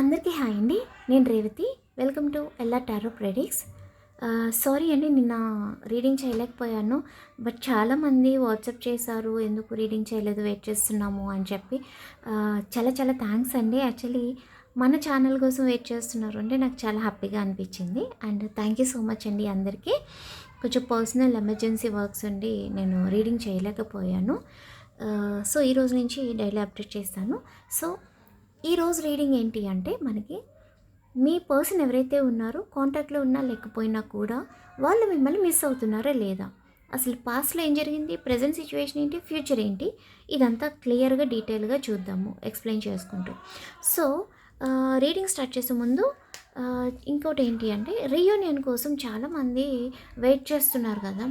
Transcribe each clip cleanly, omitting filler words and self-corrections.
అందరికీ హాయ్ అండి. నేను Revathi. Welcome to Ella tarot ప్రెడిక్స్. Sorry అండి, నిన్న రీడింగ్ చేయలేకపోయాను. బట్ చాలామంది వాట్సాప్ చేశారు, ఎందుకు రీడింగ్ చేయలేదు, వెయిట్ చేస్తున్నాము అని చెప్పి. చాలా చాలా థ్యాంక్స్ అండి. యాక్చువల్లీ మన ఛానల్ కోసం వెయిట్ చేస్తున్నారు అంటే నాకు చాలా హ్యాపీగా అనిపించింది. And thank you so much అండి అందరికీ. కొంచెం పర్సనల్ ఎమర్జెన్సీ వర్క్స్ ఉండి నేను రీడింగ్ చేయలేకపోయాను. సో ఈరోజు నుంచి డైలీ అప్డేట్ చేస్తాను. సో ఈరోజు రీడింగ్ ఏంటి అంటే, మనకి మీ పర్సన్ ఎవరైతే ఉన్నారో కాంటాక్ట్లో ఉన్నా లేకపోయినా కూడా వాళ్ళు మిమ్మల్ని మిస్ అవుతున్నారా లేదా, అసలు పాస్ట్లో ఏం జరిగింది, ప్రజెంట్ సిచ్యువేషన్ ఏంటి, ఫ్యూచర్ ఏంటి, ఇదంతా క్లియర్గా డీటెయిల్గా చూద్దాము ఎక్స్ప్లెయిన్ చేసుకుంటూ. సో రీడింగ్ స్టార్ట్ చేసే ముందు ఇంకోటి ఏంటి అంటే, రీయూనియన్ కోసం చాలామంది వెయిట్ చేస్తున్నారు కదా.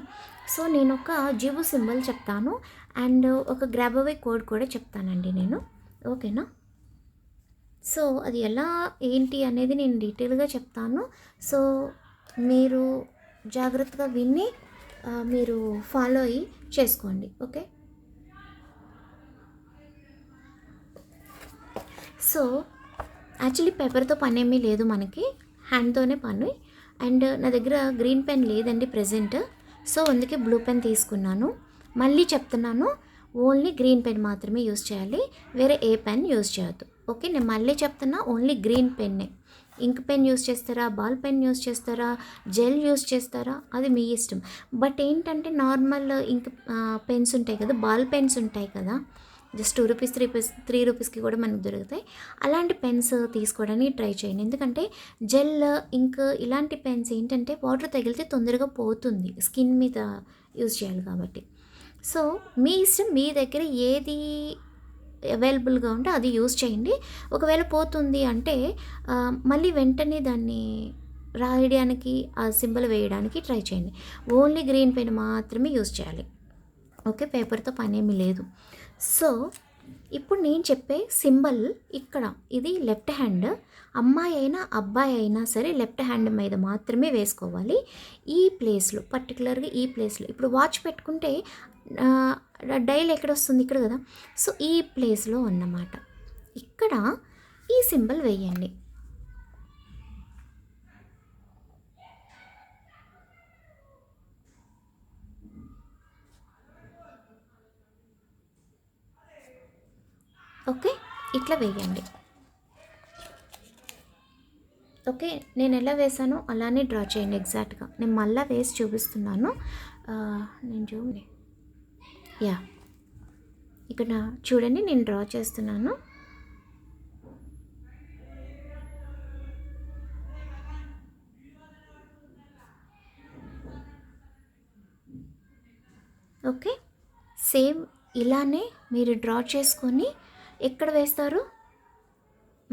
సో నేను ఒక జిబు సింబల్ చెప్తాను అండ్ ఒక గ్రాబ్ అవే కోడ్ కూడా చెప్తానండి నేను, ఓకేనా. సో అది ఎలా ఏంటి అనేది నేను డీటెయిల్గా చెప్తాను. సో మీరు జాగ్రత్తగా విని మీరు ఫాలో అయ్యి చేసుకోండి, ఓకే. సో యాక్చువల్లీ పేపర్తో పని ఏమీ లేదు, మనకి హ్యాండ్తోనే పని. అండ్ నా దగ్గర గ్రీన్ పెన్ లేదండి ప్రజెంట్, సో అందుకే బ్లూ పెన్ తీసుకున్నాను. మళ్ళీ చెప్తున్నాను, ఓన్లీ గ్రీన్ పెన్ మాత్రమే యూజ్ చేయాలి, వేరే ఏ పెన్ యూజ్ చేయొద్దు, ఓకే. నేను మళ్ళీ చెప్తున్నా, ఓన్లీ గ్రీన్ పెన్నే. ఇంక్ పెన్ యూజ్ చేస్తారా, బాల్ పెన్ యూజ్ చేస్తారా, జెల్ యూజ్ చేస్తారా, అది మీ ఇష్టం. బట్ ఏంటంటే నార్మల్ ఇంక్ పెన్స్ ఉంటాయి కదా, బాల్ పెన్స్ ఉంటాయి కదా, జస్ట్ 2 రూపీస్ 3 రూపీస్కి కూడా మనకు దొరుకుతాయి. అలాంటి పెన్స్ తీసుకోవడానికి ట్రై చేయండి. ఎందుకంటే జెల్, ఇంక్ ఇలాంటి పెన్స్ ఏంటంటే వాటర్ తగిలితే తొందరగా పోతుంది, స్కిన్ మీద యూజ్ చేయాలి కాబట్టి. సో మీ ఇష్టం, మీ దగ్గర ఏది అవైలబుల్గా ఉంటే అది యూజ్ చేయండి. ఒకవేళ పోతుంది అంటే మళ్ళీ వెంటనే దాన్ని రాయడానికి, ఆ సింబల్ వేయడానికి ట్రై చేయండి. ఓన్లీ గ్రీన్ పెన్ మాత్రమే యూజ్ చేయాలి, ఓకే. పేపర్తో పని ఏమీ లేదు. సో ఇప్పుడు నేను చెప్పే సింబల్ ఇక్కడ, ఇది లెఫ్ట్ హ్యాండ్. అమ్మాయి అయినా అబ్బాయి అయినా సరే లెఫ్ట్ హ్యాండ్ మీద మాత్రమే వేసుకోవాలి. ఈ ప్లేస్లో, పర్టికులర్గా ఈ ప్లేస్లో, ఇప్పుడు వాచ్ పెట్టుకుంటే డైల్ ఎక్కడ వస్తుంది, ఇక్కడ కదా. సో ఈ ప్లేస్లో అన్నమాట, ఇక్కడ ఈ సింబల్ వేయండి. ఓకే, ఇట్లా వేయండి, ఓకే. నేను ఎలా వేసానో అలానే డ్రా చేయండి ఎగ్జాక్ట్గా. నేను మళ్ళీ వేసి చూపిస్తున్నాను. నేను చూడండి, యా, ఇక్కడ చూడండి, నేను డ్రా చేస్తున్నాను. ఓకే, సేమ్ ఇలానే మీరు డ్రా చేసుకొని ఎక్కడ వేస్తారు,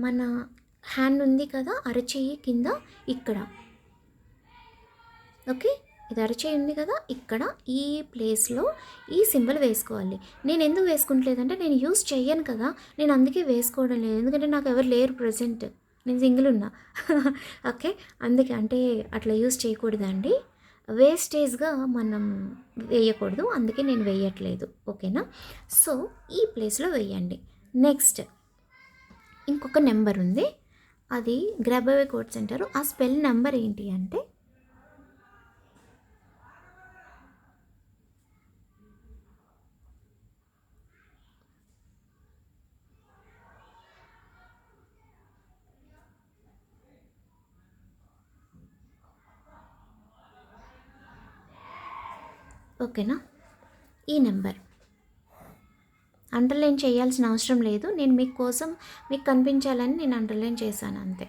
మన హ్యాండ్ ఉంది కదా, అరచేయి కింద ఇక్కడ, ఓకే. ఇది అరచేయి ఉంది కదా, ఇక్కడ ఈ ప్లేస్లో ఈ సింబల్ వేసుకోవాలి. నేను ఎందుకు వేసుకుంటలేదంటే, నేను యూస్ చెయ్యను కదా, నేను అందుకే వేసుకోవడం లేదు. ఎందుకంటే నాకు ఎవరు లేరు ప్రజెంట్, నేను సింగిల్ ఉన్నా ఓకే. అందుకే, అంటే అట్లా యూస్ చేయకూడదండి, వేస్టేజ్గా మనం వేయకూడదు, అందుకే నేను వేయట్లేదు, ఓకేనా. సో ఈ ప్లేస్లో వేయండి. నెక్స్ట్ ఇంకొక నెంబర్ ఉంది, అది గ్రాబ్ అవే కోడ్స్ అంటారు. ఆ స్పెల్ నెంబర్ ఏంటి అంటే, ఓకేనా. ఈ నెంబర్ అండర్లైన్ చేయాల్సిన అవసరం లేదు, నేను మీకోసం మీకు కనిపించాలని నేను అండర్లైన్ చేశాను అంతే,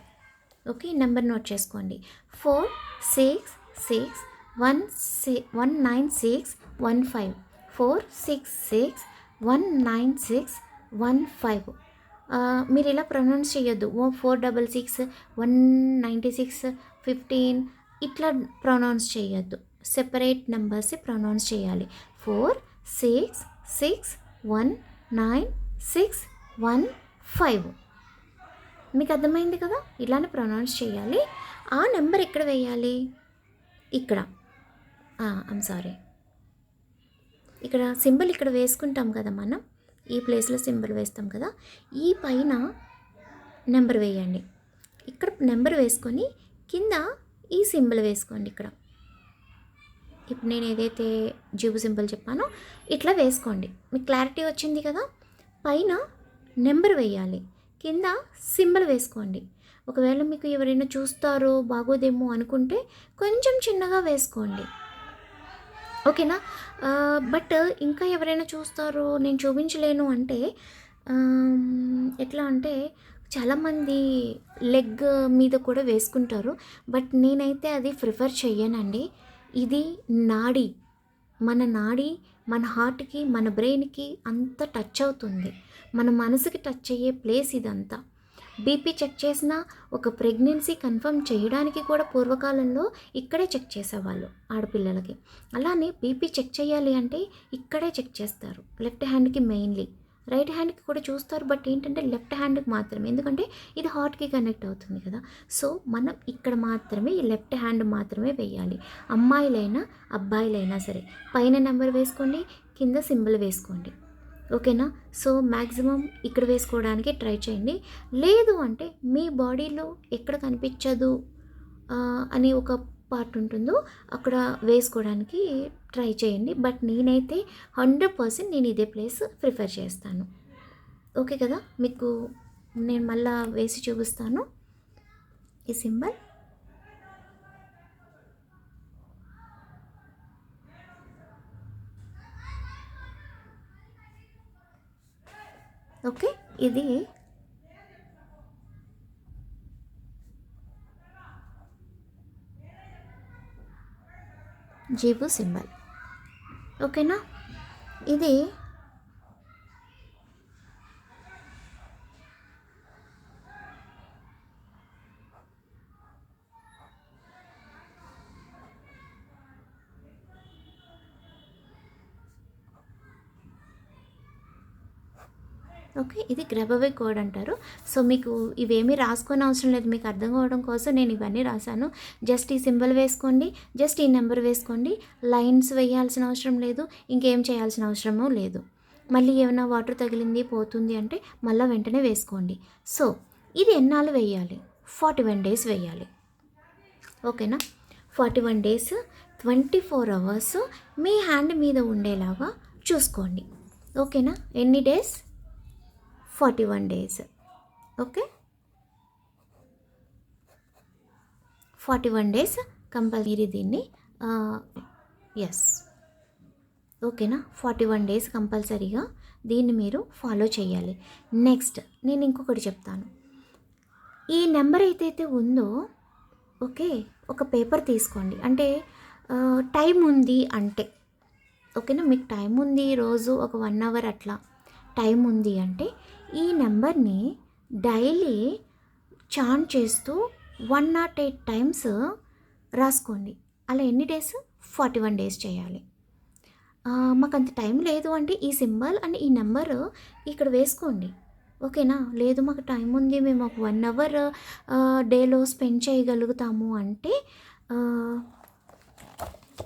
ఓకే. ఈ నెంబర్ నోట్ చేసుకోండి, 466196115, 466196115. మీరు ఇలా ప్రొనౌన్స్ చేయొద్దు, 466 196 15 ఇట్లా ప్రొనౌన్స్ చేయొద్దు, సెపరేట్ నెంబర్స్ ప్రొనౌన్స్ చేయాలి. 466196115, మీకు అర్థమైంది కదా, ఇలానే ప్రొనౌన్స్ చేయాలి. ఆ నెంబర్ ఎక్కడ వేయాలి, ఇక్కడ, ఐమ్ సారీ, ఇక్కడ సింబల్ ఇక్కడ వేసుకుంటాం కదా మనం, ఈ ప్లేస్లో సింబల్ వేస్తాం కదా, ఈ పైన నెంబర్ వేయండి. ఇక్కడ నెంబర్ వేసుకొని కింద ఈ సింబల్ వేసుకోండి. ఇక్కడ ఇప్పుడు నేను ఏదైతే జీబు సింబల్ చెప్పానో ఇట్లా వేసుకోండి. మీకు క్లారిటీ వచ్చింది కదా. పైన నెంబర్ వేయాలి, కింద సింబల్ వేసుకోండి. ఒకవేళ మీకు ఎవరైనా చూస్తారో బాగోదేమో అనుకుంటే కొంచెం చిన్నగా వేసుకోండి, ఓకేనా. బట్ ఇంకా ఎవరైనా చూస్తారో నేను చూపించలేను అంటే ఎట్లా అంటే చాలామంది లెగ్ మీద కూడా వేసుకుంటారు, బట్ నేనైతే అది ప్రిఫర్ చెయ్యనండి. ఇది నాడి, మన హార్ట్కి, మన బ్రెయిన్కి అంత టచ్ అవుతుంది, మన మనసుకి టచ్ అయ్యే ప్లేస్ ఇదంతా. బీపీ చెక్ చేసినా, ఒక ప్రెగ్నెన్సీ కన్ఫర్మ్ చేయడానికి కూడా పూర్వకాలంలో ఇక్కడే చెక్ చేసేవాళ్ళు ఆడపిల్లలకి. అలానే బీపీ చెక్ చేయాలి అంటే ఇక్కడే చెక్ చేస్తారు, లెఫ్ట్ హ్యాండ్కి మెయిన్లీ. రైట్ హ్యాండ్కి కూడా చూస్తారు, బట్ ఏంటంటే లెఫ్ట్ హ్యాండ్కి మాత్రమే, ఎందుకంటే ఇది హార్ట్కి కనెక్ట్ అవుతుంది కదా. సో మనం ఇక్కడ మాత్రమే ఈ లెఫ్ట్ హ్యాండ్ మాత్రమే వేయాలి. అమ్మాయిలైనా అబ్బాయిలైనా సరే పైన నెంబర్ వేసుకోండి, కింద సింబల్ వేసుకోండి, ఓకేనా. సో మ్యాక్సిమం ఇక్కడ వేసుకోవడానికి ట్రై చేయండి. లేదు అంటే మీ బాడీలో ఎక్కడ కనిపించదు అని ఒక పార్ట్ ఉంటుందో అక్కడ వేసుకోవడానికి ట్రై చేయండి. బట్ నేనైతే 100% నేను ఇదే ప్లేస్ ప్రిఫర్ చేస్తాను, ఓకే కదా. మీకు నేను మళ్ళీ వేసి చూపిస్తాను ఈ సింబల్. ఓకే, ఇది జీబు సింబల్, ఓకేనా. ఇది ఓకే, ఇది గ్రబవే కోడ్ అంటారు. సో మీకు ఇవేమీ రాసుకొని అవసరం లేదు, మీకు అర్థం కావడం కోసం నేను ఇవన్నీ రాశాను. జస్ట్ ఈ సింబల్ వేసుకోండి, జస్ట్ ఈ నెంబర్ వేసుకోండి, లైన్స్ వేయాల్సిన అవసరం లేదు, ఇంకేం చేయాల్సిన అవసరమూ లేదు. మళ్ళీ ఏమైనా వాటర్ తగిలింది పోతుంది అంటే మళ్ళీ వెంటనే వేసుకోండి. సో ఇది ఎన్నాళ్ళు వేయాలి? 41 days వేయాలి, ఓకేనా. 41 days 24 hours మీ హ్యాండ్ మీద ఉండేలాగా చూసుకోండి, ఓకేనా. ఎన్ని days? 41 days, okay. 41 days compulsory దీన్ని ఎస్, ఓకేనా. 41 days కంపల్సరీగా దీన్ని మీరు ఫాలో చేయాలి. నెక్స్ట్ నేను ఇంకొకటి చెప్తాను. ఈ నెంబర్ ఏదైతే ఉందో, ఓకే, ఒక పేపర్ తీసుకోండి. అంటే టైం ఉంది అంటే, ఓకేనా, మీకు టైం ఉంది, రోజు ఒక 1 hour అట్లా టైం ఉంది అంటే ఈ నెంబర్ని డైలీ చాంట్ చేస్తూ 108 times రాసుకోండి. అలా ఎన్ని డేస్? 41 days చేయాలి. మాకు అంత టైం లేదు అంటే ఈ సింబల్ అండ్ ఈ నెంబర్ ఇక్కడ వేసుకోండి, ఓకేనా. లేదు మాకు టైం ఉంది, మేము ఒక 1 hour డేలో స్పెండ్ చేయగలుగుతాము అంటే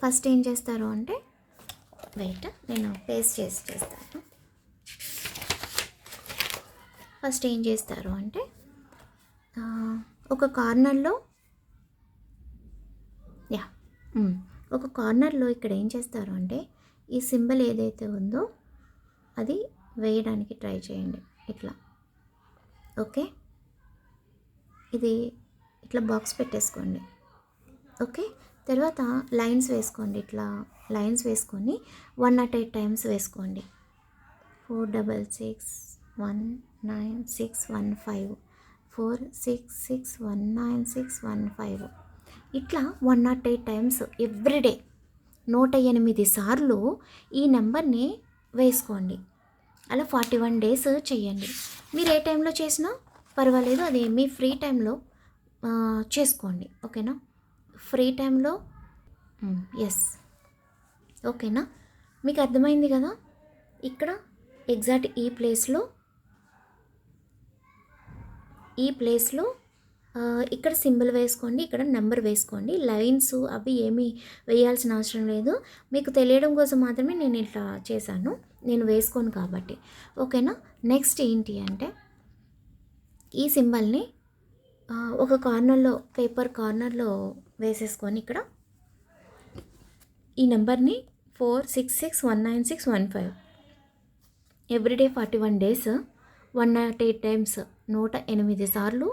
ఫస్ట్ ఏం చేస్తారు అంటే, వెయిట్ నేను పేస్ట్ చేస్తాను. ఫస్ట్ ఏం చేస్తారు అంటే ఒక కార్నర్లో ఒక కార్నర్లో ఇక్కడ ఏం చేస్తారు అంటే ఈ సింబల్ ఏదైతే ఉందో అది వేయడానికి ట్రై చేయండి, ఇట్లా, ఓకే. ఇది ఇట్లా బాక్స్ పెట్టేసుకోండి, ఓకే. తర్వాత లైన్స్ వేసుకోండి, ఇట్లా లైన్స్ వేసుకొని 108 times వేసుకోండి. 4661961 4661961 ఇట్లా 108 times ఎవ్రీడే 108 సార్లు ఈ నెంబర్ని వేసుకోండి. అలా 41 days చేయండి. మీరు ఏ టైంలో చేసినా పర్వాలేదు, అది మీ ఫ్రీ టైంలో చేసుకోండి, ఓకేనా. ఫ్రీ టైంలో ఎస్, ఓకేనా. మీకు అర్థమైంది కదా. ఇక్కడ ఎగ్జాక్ట్ ఈ ప్లేస్లో ఇక్కడ సింబల్ వేసుకోండి, ఇక్కడ నెంబర్ వేసుకోండి. లైన్స్ అవి ఏమీ వేయాల్సిన అవసరం లేదు, మీకు తెలియడం కోసం మాత్రమే నేను ఇట్లా చేశాను, నేను వేసుకోను కాబట్టి, ఓకేనా. నెక్స్ట్ ఏంటి అంటే ఈ సింబల్ని ఒక కార్నర్లో పేపర్ కార్నర్లో వేసేసుకొని ఇక్కడ ఈ నెంబర్ని 4661961 ఎవ్రీడే 41 days 108 times 108 సార్లు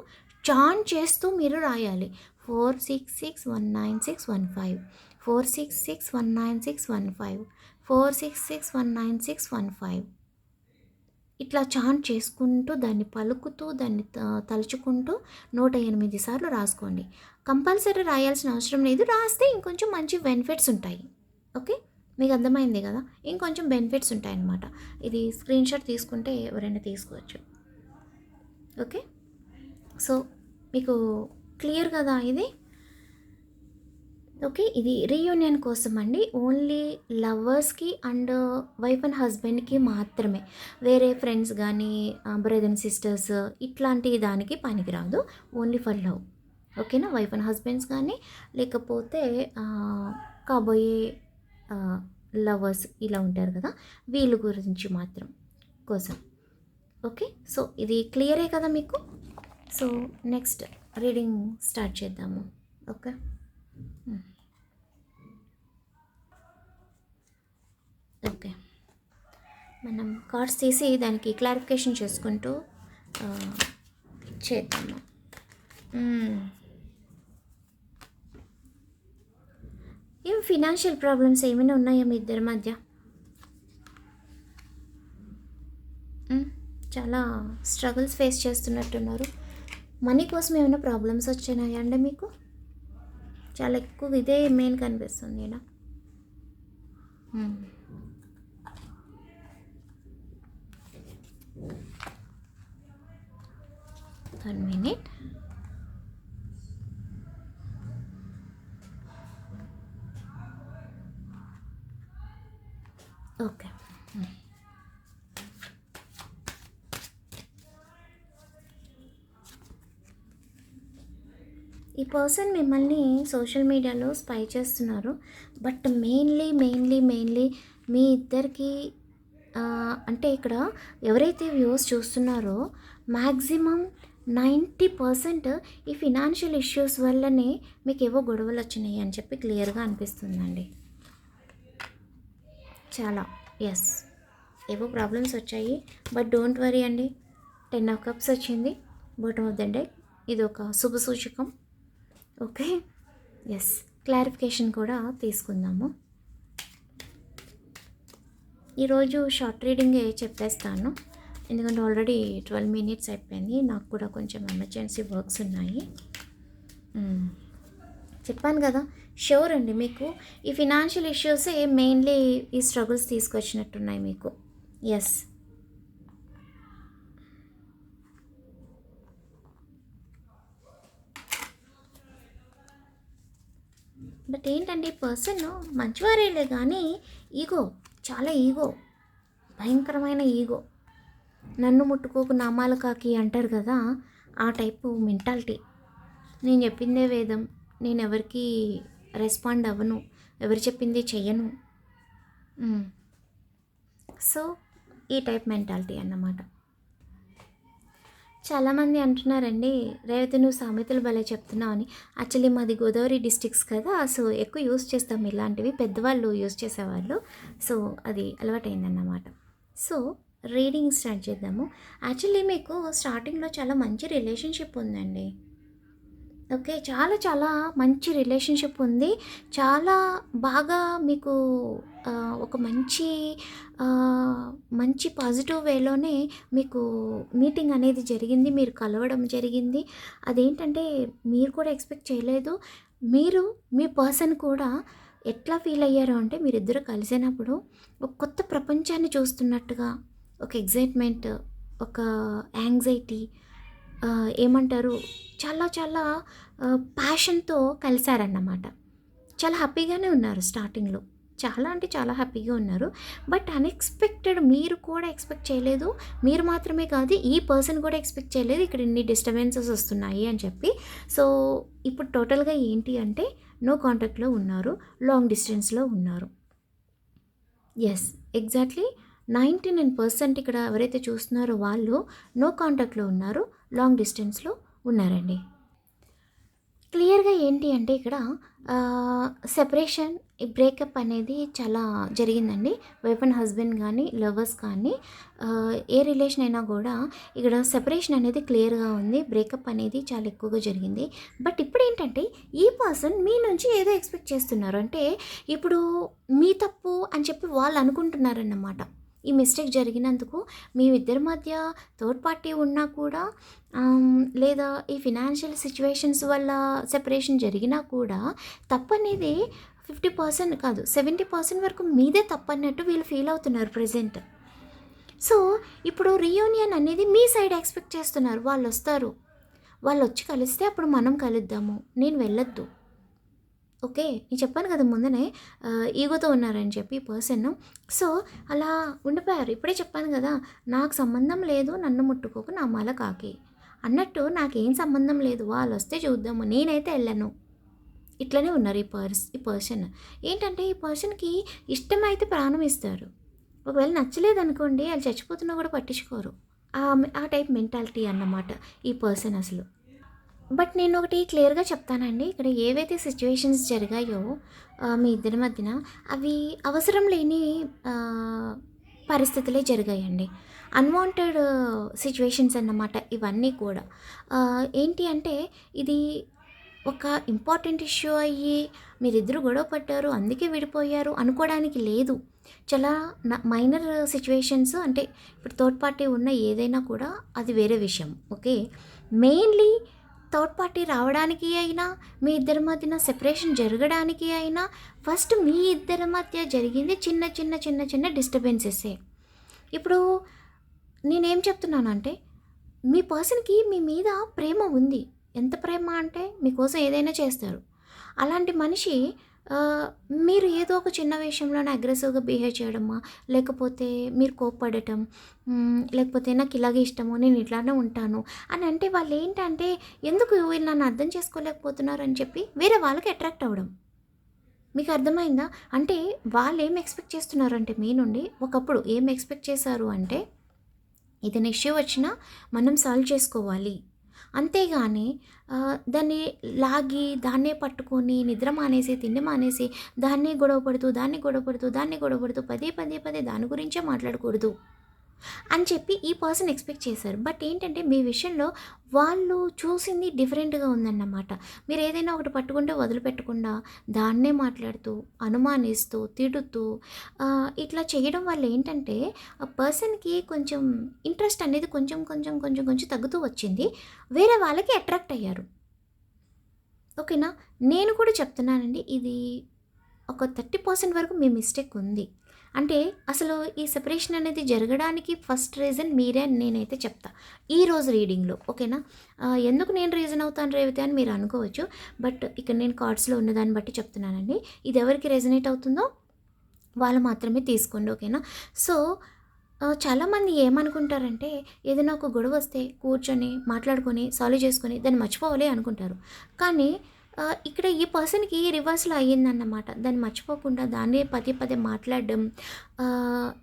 చాన్ చేస్తూ మీరు రాయాలి. 4661961 4661961 4661961 ఇట్లా చాంట్ చేసుకుంటూ దాన్ని పలుకుతూ దాన్ని తలుచుకుంటూ 108 సార్లు రాసుకోండి. కంపల్సరీ రాయాల్సిన అవసరం లేదు, రాస్తే ఇంకొంచెం మంచి బెనిఫిట్స్ ఉంటాయి. ఓకే, మీకు అర్థమైంది కదా, ఇంకొంచెం బెనిఫిట్స్ ఉంటాయన్నమాట. ఇది స్క్రీన్ షాట్ తీసుకుంటే ఎవరైనా తీసుకోవచ్చు. ఓకే, సో మీకు క్లియర్ కదా ఇది? ఓకే, ఇది రీయూనియన్ కోసం అండి, ఓన్లీ లవర్స్కి అండ్ వైఫ్ అండ్ హస్బెండ్కి మాత్రమే. వేరే ఫ్రెండ్స్ కానీ బ్రదర్ అండ్ సిస్టర్స్ ఇట్లాంటి దానికి పనికిరాదు, ఓన్లీ ఫర్ లవ్. ఓకేనా, వైఫ్ అండ్ హస్బెండ్స్ కానీ లేకపోతే కాబోయే లవర్స్ ఇలా ఉంటారు కదా, వీళ్ళ గురించి మాత్రం కోసం. ఓకే, సో ఇది క్లియరే కదా మీకు? సో నెక్స్ట్ రీడింగ్ స్టార్ట్ చేద్దాము. ఓకే, ఓకే, మనం కార్డ్స్ తీసి దానికి క్లారిఫికేషన్ చేసుకుంటూ చేద్దాము. ఏం ఫినాన్షియల్ ప్రాబ్లమ్స్ ఏమైనా ఉన్నాయా మీ ఇద్దరి మధ్య? చాలా స్ట్రగుల్స్ ఫేస్ చేస్తున్నట్టున్నారు. మనీ కోసం ఏమైనా ప్రాబ్లమ్స్ వచ్చినాయా అండి మీకు? చాలా ఎక్కువ ఇదే మెయిన్ కనిపిస్తుంది ఈడ. 1 minute. ఓకే, ఈ పర్సన్ మిమ్మల్ని సోషల్ మీడియాలో స్పై చేస్తున్నారు. బట్ మెయిన్లీ మీ ఇద్దరికి అంటే ఇక్కడ ఎవరైతే వ్యూస్ చూస్తున్నారో మ్యాక్సిమం 90% ఈ ఫినాన్షియల్ ఇష్యూస్ వల్లనే మీకు ఏవో గొడవలు వచ్చినాయి అని చెప్పి క్లియర్గా అనిపిస్తుందండి. చాలా ఏవో ప్రాబ్లమ్స్ వచ్చాయి, బట్ డోంట్ వరీ అండి. 10 of Cups వచ్చింది బాటమ్ ఆఫ్ ద డెక్, ఇది ఒక శుభ సూచకం. ఓకే, క్లారిఫికేషన్ కూడా తీసుకుందాము. ఈరోజు షార్ట్ రీడింగే చెప్పేస్తాను, ఎందుకంటే ఆల్రెడీ 12 minutes అయిపోయింది. నాకు కూడా కొంచెం ఎమర్జెన్సీ వర్క్స్ ఉన్నాయి. చెప్పాను కదా, షూర్ అండి మీకు ఈ ఫినాన్షియల్ ఇష్యూసే మెయిన్లీ ఈ స్ట్రగుల్స్ తీసుకొచ్చినట్టున్నాయి మీకు. బట్ ఏంటంటే ఈ పర్సన్ మంచివారేలే కానీ చాలా ఈగో, భయంకరమైన ఈగో. నన్ను ముట్టుకోకు నామాల కాకి అంటారు కదా, ఆ టైపు మెంటాలిటీ. నేను చెప్పిందే వేదం, నేను ఎవరికి రెస్పాండ్ అవ్వను, ఎవరు చెప్పింది చెయ్యను. సో ఈ టైప్ మెంటాలిటీ అన్నమాట. చాలామంది అంటున్నారండి, రేవతి నువ్వు సామెతలు భలే చెప్తున్నావు అని. యాక్చువల్లీ మాది గోదావరి డిస్ట్రిక్ట్స్ కదా, సో ఎక్కువ యూస్ చేస్తాం ఇలాంటివి, పెద్దవాళ్ళు యూస్ చేసేవాళ్ళు. సో అది అలవాటైందన్నమాట. సో రీడింగ్ స్టార్ట్ చేద్దాము. యాక్చువల్లీ మీకు స్టార్టింగ్లో చాలా మంచి రిలేషన్షిప్ ఉందండి. ఓకే, చాలా మంచి రిలేషన్షిప్ ఉంది. చాలా బాగా మీకు ఒక మంచి పాజిటివ్ వేలోనే మీకు మీటింగ్ అనేది జరిగింది, మీరు కలవడం జరిగింది. అదేంటంటే మీరు కూడా ఎక్స్పెక్ట్ చేయలేదు. మీరు మీ పర్సన్ కూడా ఎట్లా ఫీల్ అయ్యారు అంటే, మీరిద్దరు కలిసినప్పుడు ఒక కొత్త ప్రపంచాన్ని చూస్తున్నట్టుగా, ఒక ఎగ్జైట్మెంట్, ఒక యాంగ్జైటీ, ఏమంటారు, చాలా ప్యాషన్తో కలిశారన్నమాట. చాలా హ్యాపీగానే ఉన్నారు స్టార్టింగ్లో, చాలా హ్యాపీగా ఉన్నారు. బట్ అన్ఎక్స్పెక్టెడ్, మీరు కూడా ఎక్స్పెక్ట్ చేయలేదు, మీరు మాత్రమే కాదు ఈ పర్సన్ కూడా ఎక్స్పెక్ట్ చేయలేదు ఇక్కడ ఇన్ని డిస్టర్బెన్సెస్ వస్తున్నాయి అని చెప్పి. సో ఇప్పుడు టోటల్గా ఏంటి అంటే, నో కాంటాక్ట్లో ఉన్నారు, లాంగ్ డిస్టెన్స్లో ఉన్నారు. ఎగ్జాక్ట్లీ 99% ఇక్కడ ఎవరైతే చూస్తున్నారో వాళ్ళు నో కాంటాక్ట్లో ఉన్నారు, లాంగ్ డిస్టెన్స్లో ఉన్నారండి. క్లియర్‌గా ఏంటి అంటే ఇక్కడ సెపరేషన్, ఈ బ్రేకప్ అనేది చాలా జరిగిందండి. వైఫ్ అండ్ హస్బెండ్ గానీ, లవర్స్ కానీ ఏ రిలేషన్ అయినా గూడా ఇక్కడ సెపరేషన్ అనేది క్లియర్‌గా ఉంది. బ్రేకప్ అనేది చాలా ఎక్కువగా జరిగింది. బట్ ఇప్పుడేంటంటే ఈ పర్సన్ మీ నుంచి ఏదో ఎక్స్‌పెక్ట్ చేస్తున్నారు. అంటే ఇప్పుడు మీ తప్పు అని చెప్పి వాళ్ళు అనుకుంటున్నారన్నమాట. ఈ మిస్టేక్ జరిగినందుకు మీ ఇద్దరి మధ్య థర్డ్ పార్టీ ఉన్నా కూడా లేదా ఈ ఫినాన్షియల్ సిచ్యువేషన్స్ వల్ల సెపరేషన్ జరిగినా కూడా తప్పనేది 50% కాదు 70% వరకు మీదే తప్పన్నట్టు వీళ్ళు ఫీల్ అవుతున్నారు ప్రెజెంట్. సో ఇప్పుడు రీయూనియన్ అనేది మీ సైడ్ ఎక్స్పెక్ట్ చేస్తున్నారు. వాళ్ళొస్తారు, వాళ్ళొచ్చి కలిస్తే అప్పుడు మనం కలుద్దాము, నేను వెళ్ళొద్దు. ఓకే. నేను చెప్పాను కదా ముందనే ఈగోతో ఉన్నారని చెప్పి ఈ పర్సన్. సో, అలా ఉండిపోయారు. ఇప్పుడే చెప్పాను గదా! నాకు సంబంధం లేదు, నన్ను ముట్టుకోకు నా మాల కాకి. అన్నట్టు నాకేం సంబంధం లేదు, వాళ్ళొస్తే చూద్దాము, నేనైతే ఎళ్ళను. ఇట్లనే ఉన్నారు ఈ పర్సన్. ఏంటంటే ఈ పర్సన్‌కి ఇష్టమైతే ప్రాణం ఇస్తారు. ఒకవేళ నచ్చలేదనుకోండి ఆళ్ళు చచ్చిపోతున్నా కూడా పట్టించుకోరు. ఆ టైప్ మెంటాలిటీ అన్నమాట ఈ పర్సన్ అసలు. బట్ నేను ఒకటి క్లియర్‌గా చెప్తానండి. ఇక్కడ ఏవైతే సిట్యుయేషన్స్ జరిగాయో మీ ఇద్దరి మధ్యన అవి అవసరం లేని ఆహ్, పరిస్థితులే జరిగాయండి. అన్‌వాంటెడ్ సిట్యుయేషన్స్ అన్నమాట ఇవన్నీ కూడా. ఏంటి అంటే ఇది ఒక ఇంపార్టెంట్ ఇష్యూ అయ్యి మీరిద్దరూ గొడవ పడ్డారు, అందుకే విడిపోయారు అనుకోవడానికి లేదు. చాలా మైనర్ సిట్యుయేషన్స్ అంటే ఇప్పుడు థర్డ్ పార్టీ ఉన్న ఏదైనా కూడా అది వేరే విషయం. ఓకే. మెయిన్‌లీ థర్డ్ పార్టీ రావడానికి అయినా, మీ ఇద్దరి మధ్యన సెపరేషన్ జరగడానికి అయినా, ఫస్ట్ మీ ఇద్దరి మధ్య జరిగింది చిన్న, చిన్న, చిన్న, చిన్న డిస్టర్బెన్సెసే. ఇప్పుడు నేనేం చెప్తున్నానంటే, మీ పర్సన్‌కి మీ మీద ప్రేమ ఉంది. ఎంత ప్రేమ అంటే, మీకోసం ఏదైనా చేస్తారు. అలాంటి మనిషి ఆహ్, మీరు ఏదో ఒక చిన్న విషయంలోనే అగ్రెసివ్‌గా బిహేవ్ చేయడమా, లేకపోతే మీరు కోప్పడటం, లేకపోతే నాకిలాగే ఇష్టము, నేను ఇట్లానే ఉంటాను అని అంటే వాళ్ళేంటంటే, ఎందుకు వీళ్ళు నన్ను అర్థం చేసుకోలేకపోతున్నారు అని చెప్పి వేరే వాళ్ళకి అట్రాక్ట్ అవ్వడం. మీకు అర్థమైందా? అంటే వాళ్ళేం ఎక్స్‌పెక్ట్ చేస్తున్నారంటే మీ నుండి, ఒకప్పుడు ఏం ఎక్స్‌పెక్ట్ చేశారు అంటే, ఏదైనా ఇష్యూ వచ్చినా మనం సాల్వ్ చేసుకోవాలి. అంతేగాని దాన్ని లాగి, దాన్నే పట్టుకొని నిద్ర మానేసి, తిండి మానేసి, దాన్నే గొడవ పడుతూ, దాన్ని గొడవ పడుతూ, దాన్ని గొడవ పడుతూ పదే, పదే, పదే దాని గురించే మాట్లాడకూడదు. అని చెప్పి ఈ పర్సన్ ఎక్స్‌పెక్ట్ చేశారు. బట్ ఏంటంటే మీ విషయంలో వాళ్ళు చూసింది డిఫరెంట్‌గా ఉందన్నమాట. మీరేదైనా ఒకటి పట్టుకుంటే వదిలిపెట్టకుండా దాన్నే మాట్లాడుతూ, అనుమానిస్తూ, తిడుతూ ఇట్లా చేయడం వల్ల ఏంటంటే ఆ పర్సన్‌కి కొంచెం ఇంట్రెస్ట్ అనేది కొంచెం, కొంచెం, కొంచెం, కొంచెం తగ్గుతూ వచ్చింది. వేరే వాళ్ళకి అట్రాక్ట్ అయ్యారు. ఓకేనా? నేను కూడా చెప్తున్నానండి ఇది ఒక 30% వరకు మీ మిస్టేక్ ఉంది. అంటే అసలు ఈ సెపరేషన్ అనేది జరగడానికి ఫస్ట్ రీజన్ మీరే అని నేనైతే చెప్తా. ఈరోజు రీడింగ్‌లో ఓకేనా? ఎందుకు నేను రీజన్ అవుతాను రేవతి అని మీరు అనుకోవచ్చు. బట్ ఇక్కడ నేను కార్డ్స్‌లో ఉన్నదాన్ని బట్టి చెప్తున్నానండి. ఇది ఎవరికి రెజొనేట్ అవుతుందో వాళ్ళు మాత్రమే తీసుకోండి. ఓకేనా? సో, చాలామంది ఏమనుకుంటారంటే ఏదైనా ఒక గొడవొస్తే కూర్చొని, మాట్లాడుకొని, సాల్వ్ చేసుకొని దాన్ని మర్చిపోవాలి అనుకుంటారు. కానీ ఇక్కడ ఈ పర్సన్‌కి రివర్స్‌లో అయ్యిందన్నమాట. దాన్ని మర్చిపోకుండా దాన్నే పదే పదే మాట్లాడడం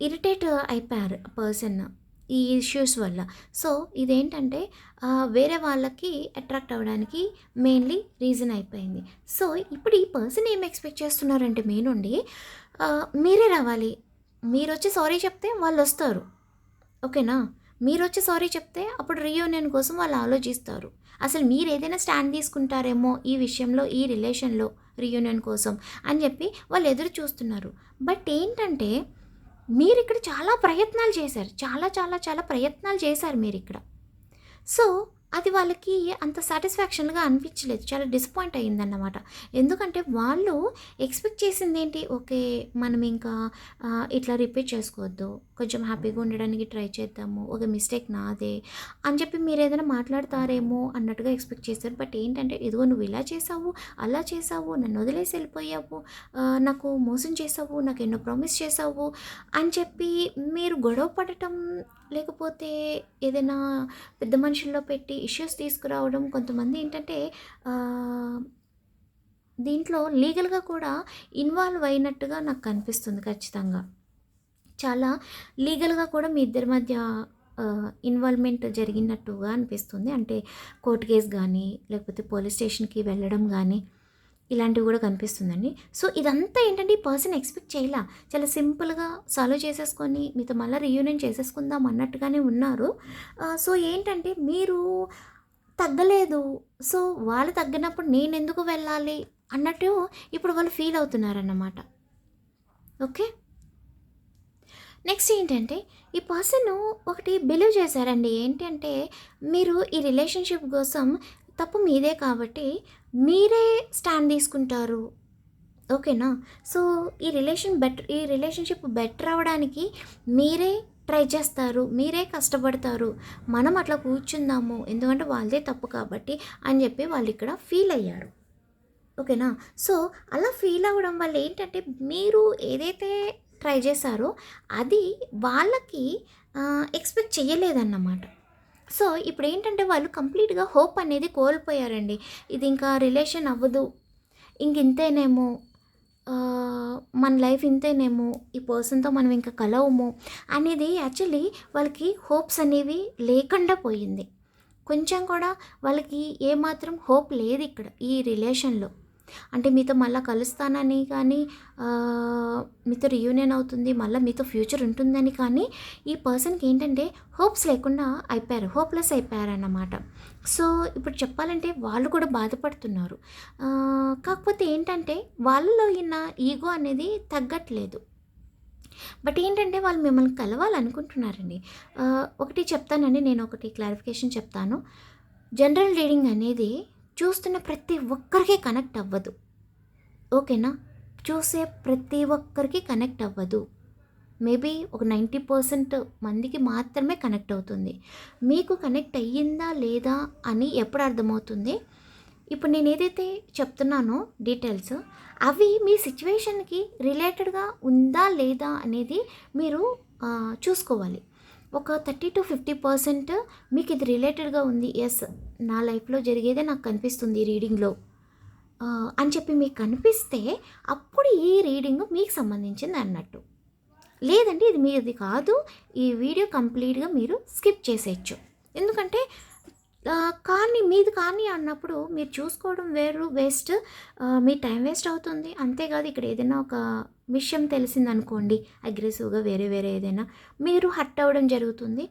ఇరిటేట్ అయిపోయారు పర్సన్ ఈ ఇష్యూస్ వల్ల. సో, ఇదేంటంటే వేరే వాళ్ళకి అట్రాక్ట్ అవ్వడానికి మెయిన్‌లీ రీజన్ అయిపోయింది. సో, ఇప్పుడు ఈ పర్సన్ ఏం ఎక్స్‌పెక్ట్ చేస్తున్నారంటే మీ నుండి మీరే రావాలి. మీరొచ్చి సారీ చెప్తే వాళ్ళొస్తారు. ఓకేనా? మీరొచ్చి సారీ చెప్తే అప్పుడు రీయూనియన్ కోసం వాళ్ళు ఆలోచిస్తారు. అసలు మీరేదైనా స్టాండ్ తీసుకుంటారేమో ఈ విషయంలో, ఈ రిలేషన్‌లో రీయూనియన్ కోసం అని చెప్పి వాళ్ళు ఎదురు చూస్తున్నారు. బట్ ఏంటంటే మీరిక్కడ చాలా ప్రయత్నాలు చేశారు. చాలా, చాలా, చాలా ప్రయత్నాలు చేశారు మీరిక్కడ. సో, అది వాళ్ళకి అంత సాటిస్ఫాక్షన్‌గా అనిపించలేదు. చాలా డిసప్పాయింట్ అయ్యిందన్నమాట. ఎందుకంటే వాళ్ళు ఎక్స్‌పెక్ట్ చేసిందేంటి, ఓకే. మనం ఇంకా ఇట్లా రిపీట్ చేసుకోవద్దు. కొంచెం హ్యాపీగా ఉండడానికి ట్రై చేద్దాము. ఒక మిస్టేక్ నాదే అని చెప్పి మీరేదైనా మాట్లాడతారేమో అన్నట్టుగా ఎక్స్‌పెక్ట్ చేశారు. బట్ ఏంటంటే, ఇదిగో నువ్వు ఇలా చేసావు, అలా చేసావు, నన్ను వదిలేసి వెళ్ళిపోయావు, నాకు మోసం చేసావు, నాకు ఎన్నో ప్రామిస్ చేసావు అని చెప్పి మీరు గొడవ పడటం, లేకపోతే ఏదైనా పెద్ద మనుషుల్లో పెట్టి ఇష్యూస్ తీసుకురావడం. కొంతమంది ఏంటంటే ఆహ్, దీంట్లో లీగల్‌గా కూడా ఇన్వాల్వ్ అయినట్టుగా నాకు కనిపిస్తుంది ఖచ్చితంగా. చాలా లీగల్‌గా కూడా మీ ఇద్దరి మధ్య ఇన్వాల్వ్మెంట్ జరిగినట్టుగా అనిపిస్తుంది. అంటే కోర్ట్ కేస్ కానీ లేకపోతే పోలీస్ స్టేషన్కి వెళ్ళడం కానీ ఇలాంటివి కూడా కనిపిస్తుందండి. సో ఇదంతా ఏంటంటే ఈ పర్సన్ ఎక్స్పెక్ట్ చేయలా, చాలా సింపుల్గా సాల్వ్ చేసేసుకొని మీతో మళ్ళీ రీయూనియన్ చేసేసుకుందాం అన్నట్టుగానే ఉన్నారు. సో ఏంటంటే మీరు తగ్గలేదు, సో వాళ్ళు తగ్గినప్పుడు నేను ఎందుకు వెళ్ళాలి అన్నట్టు ఇప్పుడు వాళ్ళు ఫీల్ అవుతున్నారన్నమాట. ఓకే, నెక్స్ట్ ఏంటంటే ఈ పర్సన్ ఒకటి బిలీవ్ చేశారండి. ఏంటి అంటే మీరు ఈ రిలేషన్షిప్ కోసం తప్పు మీదే కాబట్టి మీరే స్టాండ్ తీసుకుంటారు. ఓకేనా? సో ఈ రిలేషన్షిప్ బెటర్ అవ్వడానికి మీరే ట్రై చేస్తారు, మీరే కష్టపడతారు. మనం అట్లా కూర్చుందాము ఎందుకంటే వాళ్ళదే తప్పు కాబట్టి అని చెప్పి వాళ్ళు ఇక్కడ ఫీల్ అయ్యారు. ఓకేనా? సో అలా ఫీల్ అవ్వడం వల్ల ఏంటంటే మీరు ఏదైతే ట్రై చేశారో అది వాళ్ళకి ఎక్స్పెక్ట్ చేయలేదన్నమాట. సో ఇప్పుడు ఏంటంటే వాళ్ళు కంప్లీట్గా హోప్ అనేది కోల్పోయారండి. ఇది ఇంకా రిలేషన్ అవ్వదు, ఇంతేనేమో, మన లైఫ్ ఇంతేనేమో, ఈ పర్సన్తో మనం ఇంకా కలవము అనేది యాక్చువల్లీ వాళ్ళకి హోప్స్ అనేవి లేకుండా పోయింది. కొంచెం కూడా వాళ్ళకి ఏమాత్రం హోప్ లేదు ఇక్కడ ఈ రిలేషన్లో. అంటే మీతో మళ్ళీ కలుస్తానని కానీ మీతో రియూనియన్ అవుతుంది, మళ్ళీ మీతో ఫ్యూచర్ ఉంటుందని కానీ ఈ పర్సన్కి ఏంటంటే హోప్స్ లేకుండా అయిపోయారు, హోప్లెస్ అయిపోయారన్నమాట. సో ఇప్పుడు చెప్పాలంటే వాళ్ళు కూడా బాధపడుతున్నారు. కాకపోతే ఏంటంటే వాళ్ళలో ఉన్న ఈగో అనేది తగ్గట్లేదు. బట్ ఏంటంటే వాళ్ళు మిమ్మల్ని కలవాలనుకుంటున్నారండి. ఒకటి చెప్తానండి, నేను ఒకటి క్లారిఫికేషన్ చెప్తాను. జనరల్ రీడింగ్ అనేది చూస్తున్న ప్రతి ఒక్కరికి కనెక్ట్ అవ్వదు. ఓకేనా? చూసే ప్రతి ఒక్కరికి కనెక్ట్ అవ్వదు. మేబీ ఒక 90% మందికి మాత్రమే కనెక్ట్ అవుతుంది. మీకు కనెక్ట్ అయ్యిందా లేదా అని ఎప్పుడు అర్థమవుతుంది? ఇప్పుడు నేను ఏదైతే చెప్తున్నానో డీటెయిల్స్ అవి మీ సిచ్యువేషన్కి రిలేటెడ్గా ఉందా లేదా అనేది మీరు చూసుకోవాలి. ఒక 30-50% మీకు ఇది రిలేటెడ్గా ఉంది, ఎస్ నా లైఫ్లో జరిగేదే నాకు కనిపిస్తుంది ఈ రీడింగ్లో అని చెప్పి మీకు కనిపిస్తే అప్పుడు ఈ రీడింగ్ మీకు సంబంధించింది అన్నట్టు. లేదంటే ఇది మీది కాదు, ఈ వీడియో కంప్లీట్గా మీరు స్కిప్ చేసేయచ్చు. ఎందుకంటే కానీ మీది కానీ అన్నప్పుడు మీరు చూసుకోవడం వేస్ట్, మీ టైం వేస్ట్ అవుతుంది. అంతేకాదు ఇక్కడ ఏదైనా ఒక విషయం తెలిసిందనుకోండి, అగ్రెసివ్గా వేరే ఏదైనా మీరు హర్ట్ అవ్వడం జరుగుతుంది.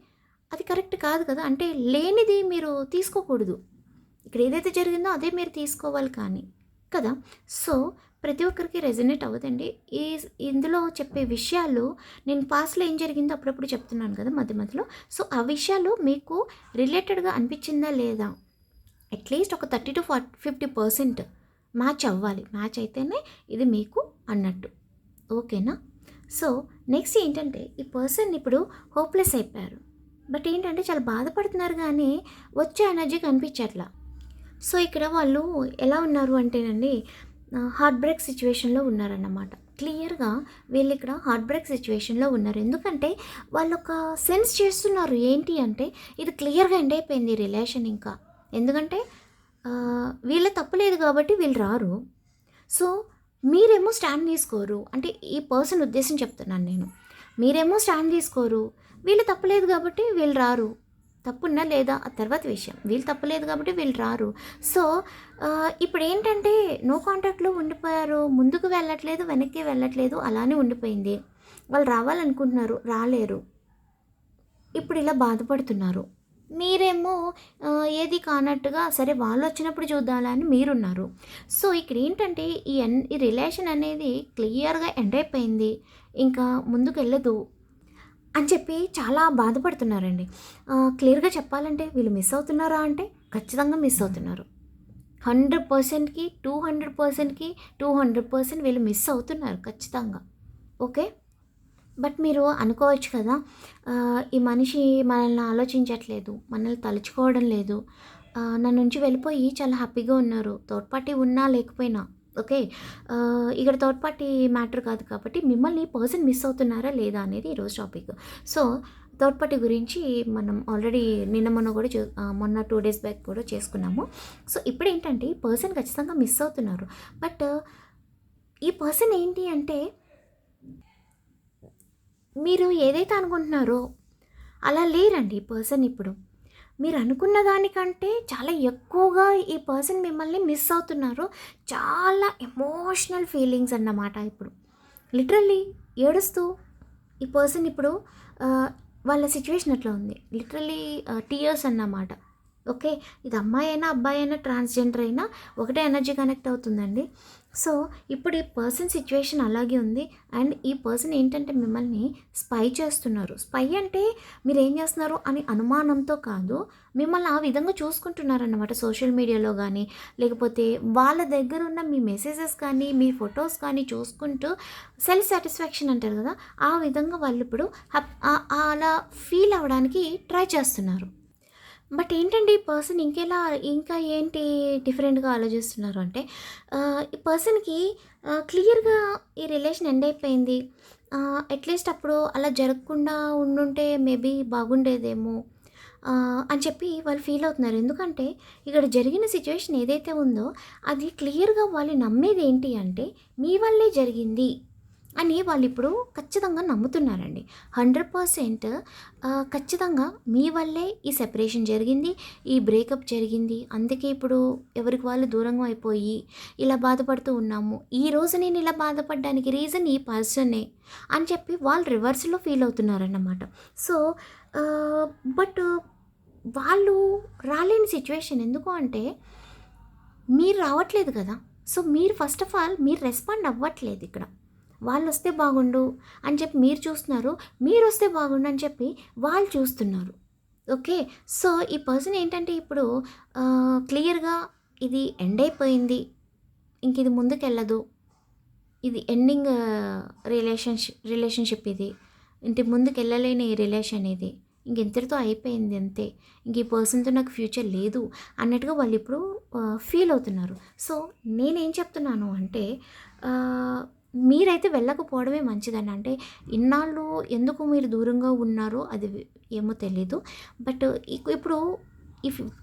అది కరెక్ట్ కాదు కదా. అంటే లేనిది మీరు తీసుకోకూడదు. ఇక్కడ ఏదైతే జరిగిందో అదే మీరు తీసుకోవాలి కానీ కదా. సో ప్రతి ఒక్కరికి రెజనేట్ అవ్వదండి. ఇందులో చెప్పే విషయాలు నేను పాస్ట్లో ఏం జరిగిందో అప్పుడప్పుడు చెప్తున్నాను కదా మధ్యలో. సో ఆ విషయాలు మీకు రిలేటెడ్గా అనిపించిందా లేదా, అట్లీస్ట్ ఒక 30-50% మ్యాచ్ అవ్వాలి. మ్యాచ్ అయితేనే ఇది మీకు అన్నట్టు. ఓకేనా? సో నెక్స్ట్ ఏంటంటే ఈ పర్సన్ ఇప్పుడు హోప్లెస్ అయిపోయారు. బట్ ఏంటంటే చాలా బాధపడుతున్నారు కానీ వచ్చే ఎనర్జీ కనిపించట్లా. సో ఇక్కడ వాళ్ళు ఎలా ఉన్నారు అంటేనండి, హార్ట్ బ్రేక్ సిచ్యువేషన్లో ఉన్నారన్నమాట. క్లియర్గా వీళ్ళు ఇక్కడ హార్ట్ బ్రేక్ సిచ్యువేషన్లో ఉన్నారు. ఎందుకంటే వాళ్ళు ఒక సెన్స్ చేస్తున్నారు ఏంటి అంటే ఇది క్లియర్గా ఎండ్ అయిపోయింది రిలేషన్ ఇంకా. ఎందుకంటే వీళ్ళ తప్పులేదు కాబట్టి వీళ్ళు రారు. సో మీరేమో స్టాండ్ తీసుకోరు. అంటే ఈ పర్సన్ ఉద్దేశం చెప్తున్నాను నేను. మీరేమో స్టాండ్ తీసుకోరు, వీళ్ళు తప్పులేదు కాబట్టి వీళ్ళు రారు. తప్పున్నా లేదా ఆ తర్వాత విషయం, వీళ్ళు తప్పులేదు కాబట్టి వీళ్ళు రారు. సో ఇప్పుడు ఏంటంటే నో కాంటాక్ట్లో ఉండిపోయారు, ముందుకు వెళ్ళట్లేదు వెనక్కి వెళ్ళట్లేదు, అలానే ఉండిపోయింది. వాళ్ళు రావాలనుకుంటున్నారు, రాలేరు. ఇప్పుడు ఇలా బాధపడుతున్నారు. మీరేమో ఏది కానట్టుగా సరే వాళ్ళు వచ్చినప్పుడు చూద్దామని మీరున్నారు. సో ఇక్కడ ఏంటంటే ఈ రిలేషన్ అనేది క్లియర్గా ఎండ్ అయిపోయింది, ఇంకా ముందుకు వెళ్ళదు అని చెప్పి చాలా బాధపడుతున్నారండి. క్లియర్గా చెప్పాలంటే వీళ్ళు మిస్ అవుతున్నారా అంటే ఖచ్చితంగా మిస్ అవుతున్నారు. 100%కి 200%కి 200% వీళ్ళు మిస్ అవుతున్నారు ఖచ్చితంగా. ఓకే, బట్ మీరు అనుకోవచ్చు కదా, ఈ మనిషి మనల్ని ఆలోచించట్లేదు, మనల్ని తలుచుకోవడం లేదు, నా నుంచి వెళ్ళిపోయి చాలా హ్యాపీగా ఉన్నారు, థర్డ్ పార్టీ ఉన్నా లేకపోయినా. ఓకే, ఇక్కడ థర్డ్ పార్టీ మ్యాటర్ కాదు కాబట్టి మిమ్మల్ని పర్సన్ మిస్ అవుతున్నారా లేదా అనేది ఈరోజు టాపిక్. సో థర్డ్ పార్టీ గురించి మనం ఆల్రెడీ మొన్న కూడా మొన్న 2 days బ్యాక్ కూడా చేసుకున్నాము. సో ఇప్పుడు ఏంటంటే ఈ పర్సన్ ఖచ్చితంగా మిస్ అవుతున్నారు. బట్ ఈ పర్సన్ ఏంటి అంటే మీరు ఏదైతే అనుకుంటున్నారో అలా లేరండి ఈ పర్సన్ ఇప్పుడు. మీరు అనుకున్న దానికంటే చాలా ఎక్కువగా ఈ పర్సన్ మిమ్మల్ని మిస్ అవుతున్నారు. చాలా ఎమోషనల్ ఫీలింగ్స్ అన్నమాట ఇప్పుడు. లిటరల్లీ ఏడుస్తూ ఈ పర్సన్ ఇప్పుడు వాళ్ళ సిచ్యువేషన్ ఎట్లా ఉంది, లిటరల్లీ టీయర్స్ అన్నమాట. ఓకే, ఇది అమ్మాయి అయినా అబ్బాయి అయినా ట్రాన్స్జెండర్ అయినా ఒకటే ఎనర్జీ కనెక్ట్ అవుతుందండి. సో ఇప్పుడు ఈ పర్సన్ సిచ్యువేషన్ అలాగే ఉంది. అండ్ ఈ పర్సన్ ఏంటంటే మిమ్మల్ని స్పై చేస్తున్నారు. స్పై అంటే మీరు ఏం చేస్తున్నారు అని అనుమానంతో కాదు, మిమ్మల్ని ఆ విధంగా చూసుకుంటున్నారన్నమాట. సోషల్ మీడియాలో కానీ లేకపోతే వాళ్ళ దగ్గర ఉన్న మీ మెసేజెస్ కానీ మీ ఫొటోస్ కానీ చూసుకుంటూ సెల్ఫ్ సాటిస్ఫాక్షన్ అంటారు కదా, ఆ విధంగా వాళ్ళు ఇప్పుడు అలా ఫీల్ అవ్వడానికి ట్రై చేస్తున్నారు. బట్ ఏంటంటే ఈ పర్సన్ ఇంకా ఏంటి డిఫరెంట్గా ఆలోచిస్తున్నారు అంటే ఈ పర్సన్కి క్లియర్గా ఈ రిలేషన్ ఎండ్ అయిపోయింది, అట్లీస్ట్ అప్పుడు అలా జరగకుండా ఉండుంటే మేబీ బాగుండేదేమో అని చెప్పి వాళ్ళు ఫీల్ అవుతున్నారు. ఎందుకంటే ఇక్కడ జరిగిన సిచ్యువేషన్ ఏదైతే ఉందో అది క్లియర్గా వాళ్ళు నమ్మేది ఏంటి అంటే మీ వల్లే జరిగింది అని వాళ్ళు ఇప్పుడు ఖచ్చితంగా నమ్ముతున్నారండి. 100% ఖచ్చితంగా మీ వల్లే ఈ సెపరేషన్ జరిగింది, ఈ బ్రేకప్ జరిగింది. అందుకే ఇప్పుడు ఎవరికి వాళ్ళు దూరంగా అయిపోయి ఇలా బాధపడుతూ ఉన్నాము. ఈరోజు నేను ఇలా బాధపడడానికి రీజన్ ఈ పర్సనే అని చెప్పి వాళ్ళు రివర్స్లో ఫీల్ అవుతున్నారన్నమాట. సో బట్ వాళ్ళు రాలేని సిచ్యువేషన్. ఎందుకు అంటే మీరు రావట్లేదు కదా. సో మీరు ఫస్ట్ ఆఫ్ ఆల్ మీరు రెస్పాండ్ అవ్వట్లేదు ఇక్కడ. వాళ్ళు వస్తే బాగుండు అని చెప్పి మీరు చూస్తున్నారు, మీరు వస్తే బాగుండు అని చెప్పి వాళ్ళు చూస్తున్నారు. ఓకే, సో ఈ పర్సన్ ఏంటంటే ఇప్పుడు క్లియర్గా ఇది ఎండ్ అయిపోయింది, ఇంక ఇది ముందుకెళ్ళదు, ఇది ఎండింగ్ రిలేషన్షిప్ ఇది, ఇంటి ముందుకు వెళ్ళలేని రిలేషన్ ఇది, ఇంక ఇంతటితో అయిపోయింది అంతే, ఇంక ఈ పర్సన్తో నాకు ఫ్యూచర్ లేదు అన్నట్టుగా వాళ్ళు ఇప్పుడు ఫీల్ అవుతున్నారు. సో నేనేం చెప్తున్నాను అంటే మీరైతే వెళ్ళకపోవడమే మంచిదని. అంటే ఇన్నాళ్ళు ఎందుకు మీరు దూరంగా ఉన్నారో అది ఏమో తెలీదు. బట్ ఇప్పుడు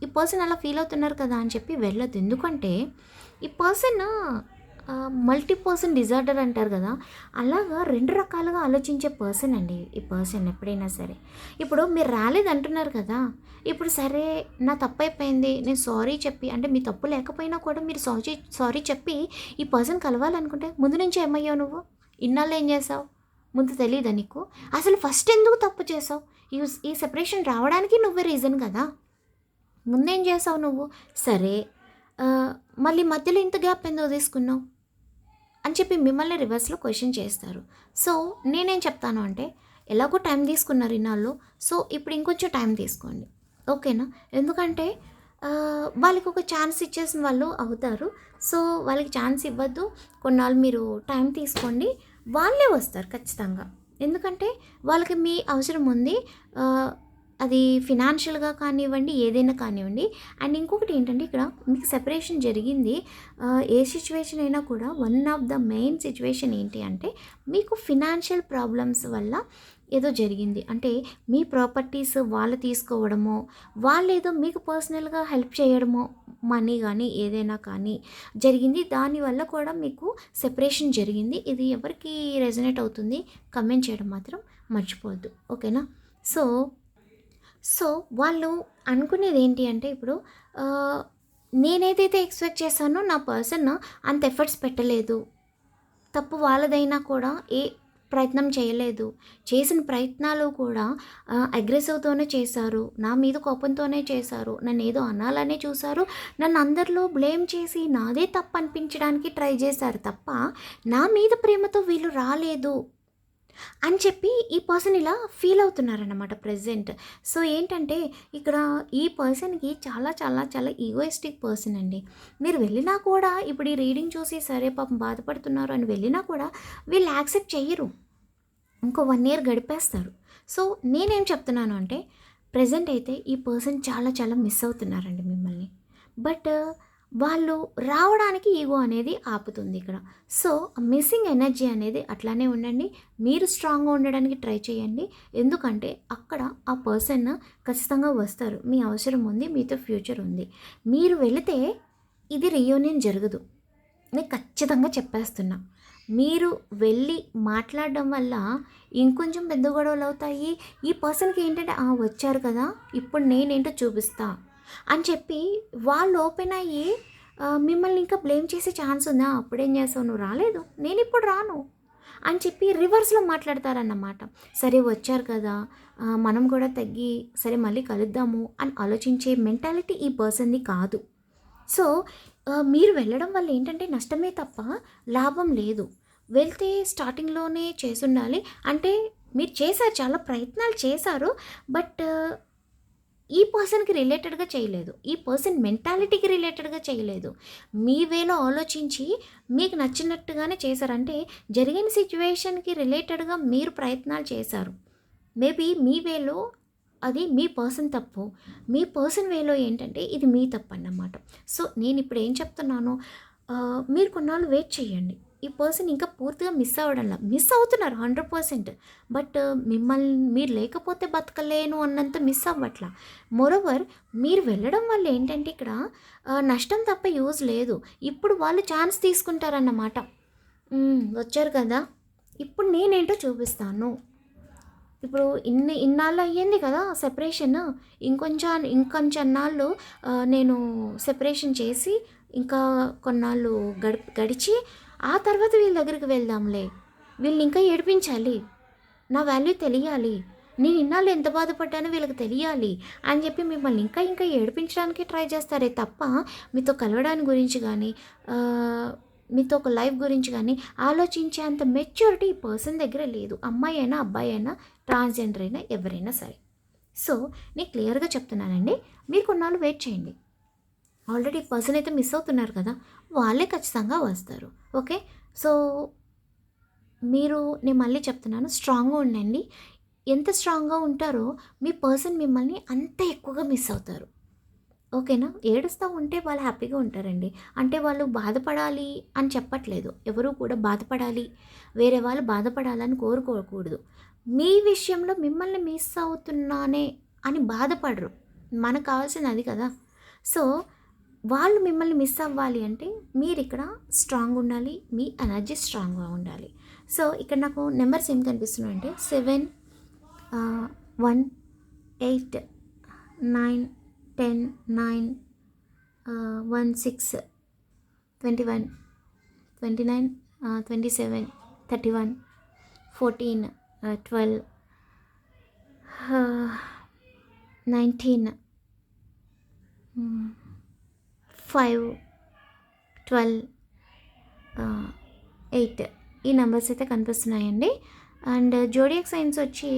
ఈ పర్సన్ అలా ఫీల్ అవుతున్నారు కదా అని చెప్పి వెళ్ళొద్దు. ఎందుకంటే ఈ పర్సన్ మల్టీ పర్సన్ డిజార్డర్ అంటారు కదా, అలాగా 2 రకాలుగా ఆలోచించే పర్సన్ అండి ఈ పర్సన్ ఎప్పుడైనా సరే. ఇప్పుడు మీరు రాలేదంటున్నారు కదా, ఇప్పుడు సరే నా తప్పు అయిపోయింది నేను సారీ చెప్పి, అంటే మీ తప్పు లేకపోయినా కూడా మీరు సారీ చెప్పి ఈ పర్సన్ కలవాలనుకుంటే ముందు నుంచి ఏమయ్యావు నువ్వు? ఇన్నాళ్ళు ఏం చేసావు? ముందు తెలియదా నీకు? అసలు ఫస్ట్ ఎందుకు తప్పు చేసావు? ఈ సెపరేషన్ రావడానికి నువ్వే రీజన్ కదా. ముందేం చేసావు నువ్వు? సరే మళ్ళీ మధ్యలో ఇంత గ్యాప్ ఎందుకు తీసుకున్నావు అని చెప్పి మిమ్మల్ని రివర్స్లో క్వశ్చన్ చేస్తారు. సో నేనేం చెప్తాను అంటే ఎలాగో టైం తీసుకున్నారు ఇన్నాళ్ళు, సో ఇప్పుడు ఇంకొంచెం టైం తీసుకోండి. ఓకేనా? ఎందుకంటే వాళ్ళకి ఒక ఛాన్స్ ఇచ్చేసిన వాళ్ళు అవుతారు. సో వాళ్ళకి ఛాన్స్ ఇవ్వద్దు, కొన్నాళ్ళు మీరు టైం తీసుకోండి, వాళ్ళే వస్తారు ఖచ్చితంగా. ఎందుకంటే వాళ్ళకి మీ అవసరం ఉంది, అది ఫినాన్షియల్గా కానివ్వండి, ఏదైనా కానివ్వండి. అండ్ ఇంకొకటి ఏంటంటే ఇక్కడ మీకు సెపరేషన్ జరిగింది, ఏ సిచ్యువేషన్ అయినా కూడా one of the main situation ఏంటి అంటే మీకు ఫినాన్షియల్ ప్రాబ్లమ్స్ వల్ల ఏదో జరిగింది. అంటే మీ ప్రాపర్టీస్ వాళ్ళు తీసుకోవడమో, వాళ్ళు ఏదో మీకు పర్సనల్గా హెల్ప్ చేయడమో, మనీ కానీ ఏదైనా కానీ జరిగింది. దానివల్ల కూడా మీకు సెపరేషన్ జరిగింది. ఇది ఎవరికి రెజనేట్ అవుతుంది కమెంట్ చేయడం మాత్రం మర్చిపోవద్దు. ఓకేనా? సో వాళ్ళు అనుకునేది ఏంటి అంటే ఇప్పుడు నేనేదైతే ఎక్స్పెక్ట్ చేశానో నా పర్సన్ అంత ఎఫర్ట్స్ పెట్టలేదు, తప్పు వాళ్ళదైనా కూడా ప్రయత్నం చేయలేదు, చేసిన ప్రయత్నాలు కూడా అగ్రెసివ్తోనే చేశారు, నా మీద కోపంతోనే చేశారు, నన్ను ఏదో అనాలనే చూశారు, నన్ను అందరిలో బ్లేమ్ చేసి నాదే తప్పు అనిపించడానికి ట్రై చేశారు తప్ప నా మీద ప్రేమతో వీళ్ళు రాలేదు అని చెప్పి ఈ పర్సన్ ఇలా ఫీల్ అవుతున్నారన్నమాట ప్రెజెంట్. సో ఏంటంటే ఇక్కడ ఈ పర్సన్కి చాలా చాలా చాలా ఈగోయిస్టిక్ పర్సన్ అండి. మీరు వెళ్ళినా కూడా ఇప్పుడు ఈ రీడింగ్ చూసి సరే పాపం బాధపడుతున్నారు అని వెళ్ళినా కూడా వీళ్ళు యాక్సెప్ట్ చెయ్యరు, ఇంకో 1 year గడిపేస్తారు. సో నేనేం చెప్తున్నాను అంటే ప్రెజెంట్ అయితే ఈ పర్సన్ చాలా చాలా మిస్ అవుతున్నారండి మిమ్మల్ని. బట్ వాళ్ళు రావడానికి ఈగో అనేది ఆపుతుంది ఇక్కడ. సో మిస్సింగ్ ఎనర్జీ అనేది అట్లానే ఉండండి, మీరు స్ట్రాంగ్గా ఉండడానికి ట్రై చేయండి. ఎందుకంటే అక్కడ ఆ పర్సన్ ఖచ్చితంగా వస్తారు, మీ అవసరం ఉంది, మీతో ఫ్యూచర్ ఉంది. మీరు వెళితే ఇది రీయూనియన్ జరగదు, నేను ఖచ్చితంగా చెప్పేస్తున్నా. మీరు వెళ్ళి మాట్లాడడం వల్ల ఇంకొంచెం పెద్ద గొడవలు అవుతాయి. ఈ పర్సన్కి ఏంటంటే వచ్చారు కదా, ఇప్పుడు నేనేంటో చూపిస్తా అని చెప్పి వాళ్ళు ఓపెన్ అయ్యి మిమ్మల్ని ఇంకా బ్లేమ్ చేసే ఛాన్స్ ఉందా? అప్పుడేం చేసావు, నువ్వు రాలేదు, నేను ఇప్పుడు రాను అని చెప్పి రివర్స్లో మాట్లాడతారన్నమాట. సరే వచ్చారు కదా, మనం కూడా తగ్గి సరే మళ్ళీ కలుద్దాము అని ఆలోచించే మెంటాలిటీ ఈ పర్సన్ది కాదు. సో మీరు వెళ్ళడం వల్ల ఏంటంటే నష్టమే తప్ప లాభం లేదు. వెళ్తే స్టార్టింగ్లోనే చేసుండాలి. అంటే మీరు చేశారు, చాలా ప్రయత్నాలు చేశారు, బట్ ఈ పర్సన్కి రిలేటెడ్గా చేయలేదు, ఈ పర్సన్ మెంటాలిటీకి రిలేటెడ్గా చేయలేదు. మీ వేలో ఆలోచించి మీకు నచ్చినట్టుగానే చేశారు. అంటే జరిగిన సిచ్యువేషన్కి రిలేటెడ్గా మీరు ప్రయత్నాలు చేశారు. మేబీ మీ వేలో అది మీ పర్సన్ తప్పు, మీ పర్సన్ వేలో ఏంటంటే ఇది మీ తప్పు అన్నమాట. సో నేను ఇప్పుడు ఏం చెప్తున్నాను, మీరు కొన్నాళ్ళు వెయిట్ చేయండి. ఈ పర్సన్ ఇంకా పూర్తిగా మిస్ అవుతున్నారు 100%. బట్ మిమ్మల్ని మీరు లేకపోతే బతకలేను అన్నంత మిస్ అవ్వట్లా. మోరోవర్ మీరు వెళ్ళడం వల్ల ఏంటంటే ఇక్కడ నష్టం తప్ప యూజ్ లేదు. ఇప్పుడు వాళ్ళు ఛాన్స్ తీసుకుంటారన్నమాట. వచ్చారు కదా, ఇప్పుడు నేనేంటో చూపిస్తాను. ఇప్పుడు ఇన్నాళ్ళు అయ్యింది కదా సెపరేషన్, ఇంకొంచెం నాళ్ళు నేను సెపరేషన్ చేసి ఇంకా కొన్నాళ్ళు గడిచి ఆ తర్వాత వీళ్ళ దగ్గరికి వెళ్దాంలే, వీళ్ళని ఇంకా ఏడిపించాలి, నా వాల్యూ తెలియాలి, నేను ఇన్నాళ్ళు ఎంత బాధపడ్డానో వీళ్ళకి తెలియాలి అని చెప్పి మిమ్మల్ని ఇంకా ఏడిపించడానికి ట్రై చేస్తారే తప్ప మీతో కలవడానికి గురించి కానీ మీతో ఒక లైఫ్ గురించి కానీ ఆలోచించే అంత మెచ్యూరిటీ ఈ పర్సన్ దగ్గర లేదు. అమ్మాయి అయినా అబ్బాయి అయినా ట్రాన్స్జెండర్ అయినా ఎవరైనా సరే. సో నేను క్లియర్గా చెప్తున్నానండి, మీరు కొన్నాళ్ళు వెయిట్ చేయండి. ఆల్రెడీ పర్సన్ అయితే మిస్ అవుతున్నారు కదా, వాళ్ళే ఖచ్చితంగా వస్తారు. ఓకే, సో నేను మళ్ళీ చెప్తున్నాను, స్ట్రాంగ్గా ఉండండి. ఎంత స్ట్రాంగ్గా ఉంటారో మీ పర్సన్ మిమ్మల్ని అంత ఎక్కువగా మిస్ అవుతారు. ఓకేనా, ఏడుస్తూ ఉంటే వాళ్ళు హ్యాపీగా ఉంటారండి. అంటే వాళ్ళు బాధపడాలి అని చెప్పట్లేదు, ఎవరు కూడా బాధపడాలి, వేరే వాళ్ళు బాధపడాలని కోరుకోకూడదు. మీ విషయంలో మిమ్మల్ని మిస్ అవుతున్నానే అని బాధపడరు, మనకు కావాల్సింది అది కదా. సో వాళ్ళు మిమ్మల్ని మిస్ అవ్వాలి అంటే మీరు ఇక్కడ స్ట్రాంగ్ ఉండాలి, మీ ఎనర్జీ స్ట్రాంగ్గా ఉండాలి. సో ఇక్కడ నాకు నెంబర్స్ ఏం కనిపిస్తున్నాయి అంటే 7 1 8 9 10 9 1 6 21 29 27 31 14 12 19 5 12 8 ఈ నెంబర్స్ అయితే కనిపిస్తున్నాయండి. అండ్ జోడియాక్ సైన్స్ వచ్చి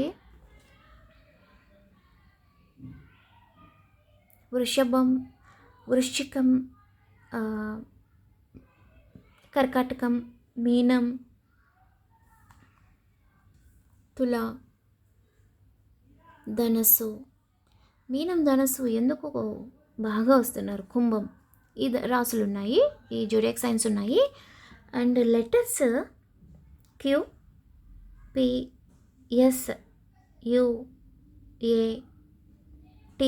వృషభం, వృశ్చికం, కర్కాటకం, మీనం, తుల, ధనస్సు. మీనం, ధనస్సు ఎందుకు బాగా వస్తున్నారు, కుంభం, ఈ రాసులు ఉన్నాయి, ఈ జోడియాక్ సైన్స్ ఉన్నాయి. And letters Q P S U A T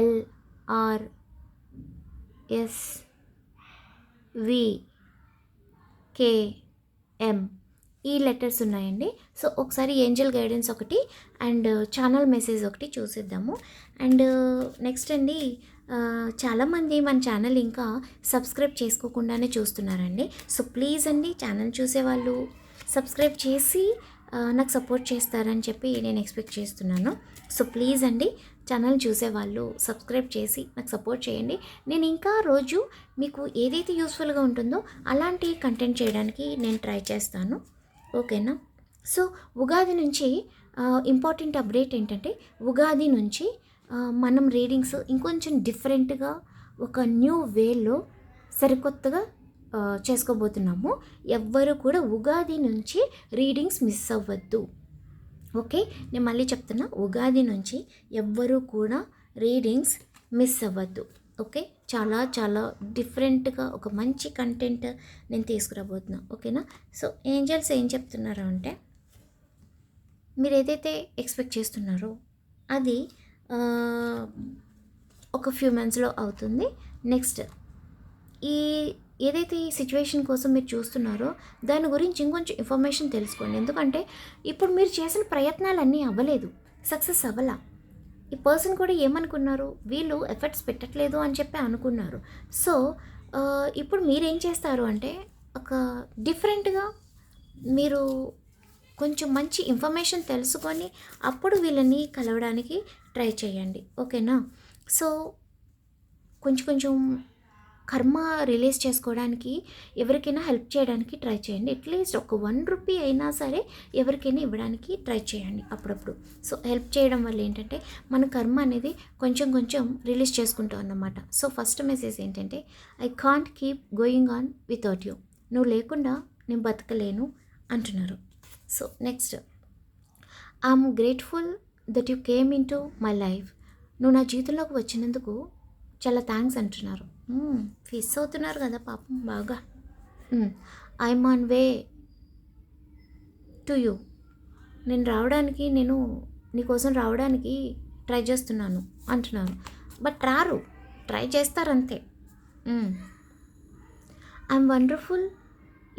L R S V K M ఈ లెటర్స్ ఉన్నాయండి. సో ఒకసారి ఏంజల్ గైడెన్స్ ఒకటి అండ్ ఛానల్ మెసేజ్ ఒకటి చూసిద్దాము. అండ్ నెక్స్ట్ అండి, చాలామంది మన ఛానల్ ఇంకా సబ్స్క్రైబ్ చేసుకోకుండానే చూస్తున్నారండి. సో ప్లీజ్ అండి, ఛానల్ చూసేవాళ్ళు సబ్స్క్రైబ్ చేసి నాకు సపోర్ట్ చేస్తారని చెప్పి నేను ఎక్స్పెక్ట్ చేస్తున్నాను. సో ప్లీజ్ అండి, ఛానల్ చూసేవాళ్ళు సబ్స్క్రైబ్ చేసి నాకు సపోర్ట్ చేయండి. నేను ఇంకా రోజు మీకు ఏదైతే యూస్ఫుల్గా ఉంటుందో అలాంటి కంటెంట్ చేయడానికి నేను ట్రై చేస్తాను. ఓకేనా. సో ఉగాది నుంచి ఇంపార్టెంట్ అప్డేట్ ఏంటంటే, ఉగాది నుంచి మనం రీడింగ్స్ ఇంకొంచెం డిఫరెంట్గా ఒక న్యూ వేలో సరికొత్తగా చేసుకోబోతున్నాము. ఎవ్వరు కూడా ఉగాది నుంచి రీడింగ్స్ మిస్ అవ్వద్దు. ఓకే, నేను మళ్ళీ చెప్తున్నా, ఉగాది నుంచి ఎవ్వరూ కూడా రీడింగ్స్ మిస్ అవ్వద్దు. ఓకే, చాలా చాలా డిఫరెంట్గా ఒక మంచి కంటెంట్ నేను తీసుకురాబోతున్నా. ఓకేనా. సో ఏంజల్స్ ఏం చెప్తున్నారు అంటే, మీరు ఏదైతే ఎక్స్పెక్ట్ చేస్తున్నారో అది ఒక ఫ్యూ మంత్స్లో అవుతుంది. నెక్స్ట్ ఏదైతే ఈ సిచ్యువేషన్ కోసం మీరు చూస్తున్నారో దాని గురించి ఇంకొంచెం ఇన్ఫర్మేషన్ తెలుసుకోండి. ఎందుకంటే ఇప్పుడు మీరు చేసిన ప్రయత్నాలన్నీ అవ్వలేదు, సక్సెస్ అవ్వలా. ఈ పర్సన్ కూడా ఏమనుకున్నారు, వీళ్ళు ఎఫర్ట్స్ పెట్టట్లేదు అని చెప్పి అనుకున్నారు. సో ఇప్పుడు మీరేం చేస్తారు అంటే ఒక డిఫరెంట్గా మీరు కొంచెం మంచి ఇన్ఫర్మేషన్ తెలుసుకొని అప్పుడు వీళ్ళని కలవడానికి ట్రై చేయండి. ఓకేనా? సో కొంచెం కర్మ రిలీజ్ చేసుకోవడానికి ఎవరికైనా హెల్ప్ చేయడానికి ట్రై చేయండి. అట్లీస్ట్ ఒక 1 రూపీ అయినా సరే ఎవరికైనా ఇవ్వడానికి ట్రై చేయండి అప్పుడప్పుడు. సో హెల్ప్ చేయడం వల్ల ఏంటంటే మన కర్మ అనేది కొంచెం రిలీజ్ చేసుకుంటాం అన్నమాట. సో ఫస్ట్ మెసేజ్ ఏంటంటే, I can't keep going on without you. నువ్వు లేకుండా నేను బతకలేను అంటున్నారు. So next, I'm grateful that you came in to my life. నువ్వు నా జీవితంలోకి వచ్చినందుకు చాలా థ్యాంక్స్ అంటున్నారు. ఫీస్ అవుతున్నారు కదా పాపం బాగా. I'm on way to you. నేను నీకోసం రావడానికి ట్రై చేస్తున్నాను అంటున్నారు. బట్ రారు, ట్రై చేస్తారంతే. I'm wonderful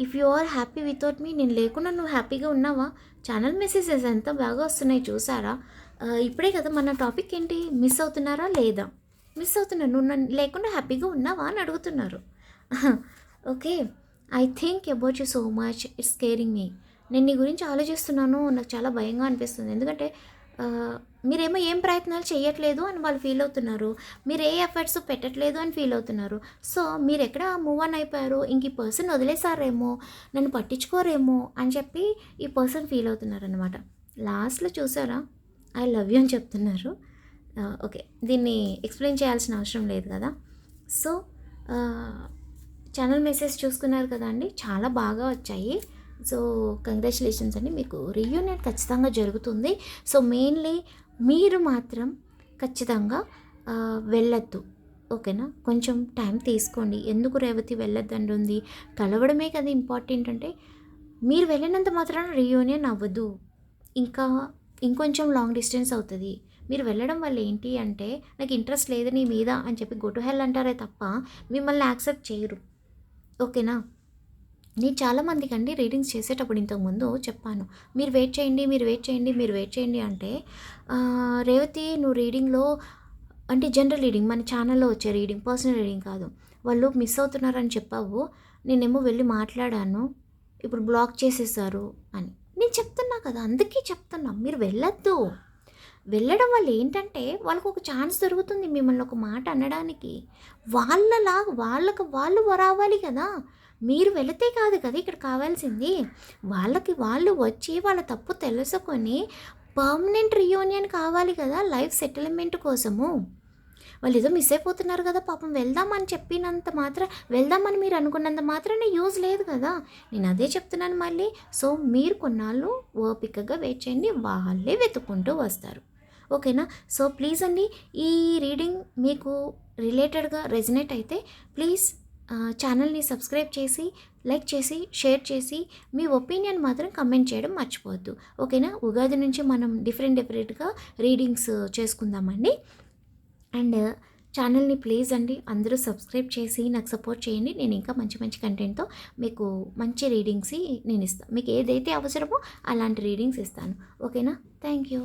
if you are happy without me. నేను లేకుండా నువ్వు హ్యాపీగా ఉన్నావా? ఛానల్ మెసేజెస్ ఎంత బాగా వస్తున్నాయి చూసారా? ఇప్పుడే కదా మన టాపిక్ ఏంటి, మిస్ అవుతున్నారా లేదా? మిస్ అవుతున్నారు. నువ్వు నన్ను లేకుండా హ్యాపీగా ఉన్నావా అని అడుగుతున్నారు. Okay, I think about you so much, it's caring me. నేను నీ గురించి ఆలోచిస్తున్నాను, నాకు చాలా భయంగా అనిపిస్తుంది. ఎందుకంటే మీరేమో ఏం ప్రయత్నాలు చేయట్లేదు అని వాళ్ళు ఫీల్ అవుతున్నారు, మీరు ఏ ఎఫర్ట్స్ పెట్టట్లేదు అని ఫీల్ అవుతున్నారు. సో మీరు ఎక్కడ మూవ్ ఆన్ అయిపోయారు, ఇంక ఈ పర్సన్ వదిలేసారేమో, నన్ను పట్టించుకోరేమో అని చెప్పి ఈ పర్సన్ ఫీల్ అవుతున్నారు అనమాట. లాస్ట్లో చూసారా, ఐ లవ్ యూ అని చెప్తున్నారు. ఓకే, దీన్ని ఎక్స్ప్లెయిన్ చేయాల్సిన అవసరం లేదు కదా. సో ఛానల్ మెసేజ్ చూసుకున్నారు కదా అండి, చాలా బాగా వచ్చాయి. సో కంగ్రాచులేషన్స్ అండి, మీకు రీయూనియన్ ఖచ్చితంగా జరుగుతుంది. సో మెయిన్లీ మీరు మాత్రం ఖచ్చితంగా వెళ్ళొద్దు. ఓకేనా? కొంచెం టైం తీసుకోండి. ఎందుకు రేవతి వెళ్ళొద్దండి ఉంది, కలవడమే కదా ఇంపార్టెంట్. అంటే మీరు వెళ్ళినంత మాత్రాన రీయూనియన్ అవ్వదు, ఇంకొంచెం లాంగ్ డిస్టెన్స్ అవుతుంది. మీరు వెళ్ళడం వల్ల ఏంటి అంటే, నాకు ఇంట్రెస్ట్ లేదు నీ మీద అని చెప్పి గో టు హెల్ అంటారే తప్ప మిమ్మల్ని యాక్సెప్ట్ చేయరు. ఓకేనా? నేను చాలామందికి అండి రీడింగ్స్ చేసేటప్పుడు ఇంతకుముందు చెప్పాను, మీరు వెయిట్ చేయండి అంటే, రేవతి నువ్వు రీడింగ్లో అంటే జనరల్ రీడింగ్, మన ఛానల్లో వచ్చే రీడింగ్, పర్సనల్ రీడింగ్ కాదు, వాళ్ళు మిస్ అవుతున్నారని చెప్పావు, నేనేమో వెళ్ళి మాట్లాడాను, ఇప్పుడు బ్లాక్ చేసేసారు అని నేను చెప్తున్నా కదా. అందుకే చెప్తున్నా, మీరు వెళ్ళొద్దు. వెళ్ళడం వల్ల ఏంటంటే వాళ్ళకు ఒక ఛాన్స్ దొరుకుతుంది మిమ్మల్ని ఒక మాట అనడానికి. వాళ్ళు రావాలి కదా. మీరు వెళితే కాదు కదా ఇక్కడ కావాల్సింది, వాళ్ళు వచ్చి వాళ్ళ తప్పు తెలుసుకొని పర్మనెంట్ రీయూనియన్ కావాలి కదా, లైఫ్ సెటిల్మెంట్ కోసము. వాళ్ళు ఏదో మిస్ అయిపోతున్నారు కదా పాపం, వెళ్దామని మీరు అనుకున్నంత మాత్రాన యూజ్ లేదు కదా. నేను అదే చెప్తున్నాను మళ్ళీ. సో మీరు కొన్నాళ్ళు ఓపికగా వెయిట్ చేయండి, వాళ్ళే వెతుక్కుంటూ వస్తారు. ఓకేనా? సో ప్లీజ్ అండి, ఈ రీడింగ్ మీకు రిలేటెడ్గా రెజినేట్ అయితే ప్లీజ్ ఛానల్ని సబ్స్క్రైబ్ చేసి, లైక్ చేసి, షేర్ చేసి, మీ ఒపీనియన్ మాత్రం కమెంట్ చేయడం మర్చిపోవద్దు. ఓకేనా? ఉగాది నుంచి మనం డిఫరెంట్గా రీడింగ్స్ చేసుకుందామండి. అండ్ ఛానల్ని ప్లీజ్ అండి అందరూ సబ్స్క్రైబ్ చేసి నాకు సపోర్ట్ చేయండి. నేను ఇంకా మంచి కంటెంట్తో మీకు మంచి రీడింగ్స్ నేను ఇస్తాను. మీకు ఏదైతే అవసరమో అలాంటి రీడింగ్స్ ఇస్తాను. ఓకేనా? Thank you.